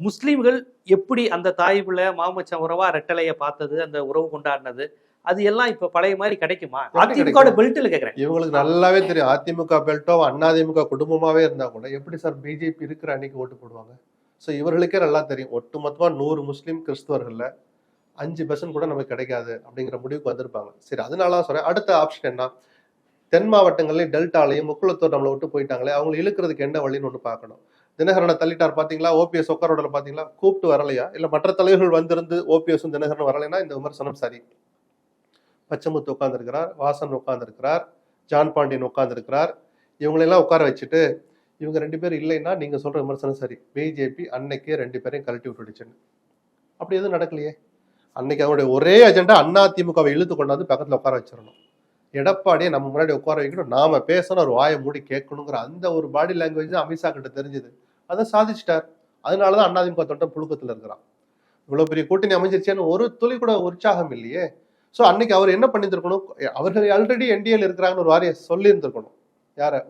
முஸ்லீம்கள் எப்படி அந்த தாய் பிள்ளை மாமச்சம் உறவா ரெட்டலைய பார்த்தது, அந்த உறவு கொண்டாடினது, அது எல்லாம் இப்ப பழைய மாதிரி கிடைக்குமா? அதிமுக பெல்ட்ல கேக்குறேன். இவங்களுக்கு நல்லாவே தெரியும். அதிமுக பெல்ட்டோ அதிமுக குடும்பமாவே இருந்தா கூட எப்படி சார் பிஜேபி இருக்கிற அன்னைக்கு ஓட்டு போடுவாங்க? ஸோ இவர்களுக்கே நல்லா தெரியும். ஒட்டுமொத்தமா 100 முஸ்லீம் கிறிஸ்தவர்கள்ல 5% கூட நமக்கு கிடைக்காது அப்படிங்கிற முடிவுக்கு வந்திருப்பாங்க. சரி, அதனால சொல்றேன். அடுத்த ஆப்ஷன் என்ன? தென் மாவட்டங்கள்லயும் டெல்டாலையும் முக்குளத்தூர் நம்மளை விட்டு போயிட்டாங்களே, அவங்களை இழுக்கிறதுக்கு என்ன வழின்னு ஒன்று பார்க்கணும். தினகரனை தள்ளிட்டார் பாத்தீங்களா, ஓபிஎஸ் உட்காரோட பாத்தீங்களா, கூப்பிட்டு வரலையா? இல்ல மற்ற தலைவர்கள் வந்திருந்து ஓபிஎஸும் தினகரனும் வரலைன்னா இந்த விமர்சனம் சரி. பச்சைமுத்து உட்கார்ந்துருக்கிறார், வாசன் உட்கார்ந்துருக்கிறார், ஜான் பாண்டியன் உட்கார்ந்துருக்கிறார். இவங்களெல்லாம் உட்கார வச்சுட்டு இவங்க 2 பேரும் இல்லைன்னா நீங்க சொல்ற விமர்சனம் சரி. பிஜேபி அன்னைக்கே 2 பேரையும் கழட்டி விட்டுடுச்சுன்னு. அப்படி எதுவும் நடக்கலையே. அன்னைக்கு அவருடைய ஒரே அஜெண்டா அதிமுகவை இழுத்து கொண்டாந்து பக்கத்துல உட்கார வச்சிடணும். எடப்பாடியை நம்ம முன்னாடி உட்கார வைக்கணும், நாம பேசணும், ஒரு வாயை மூடி கேட்கணுங்கிற அந்த ஒரு பாடி லாங்குவேஜ் தான் அமித்ஷா கிட்ட தெரிஞ்சது. அதை சாதிச்சிட்டார். அதனாலதான் அதிமுக தொட்டம் புழுக்கத்துல இருக்கிறான். இவ்வளவு பெரிய கூட்டணி அமைஞ்சிருச்சேன்னு ஒரு துளி கூட உற்சாகம் இல்லையே. சோ அன்னைக்கு அவர் என்ன பண்ணிருக்கணும்? அவர்கள் ஆல்ரெடி என்டிஏல இருக்கிறாங்கன்னு ஒரு வாரியம் சொல்லி இருந்திருக்கணும். யார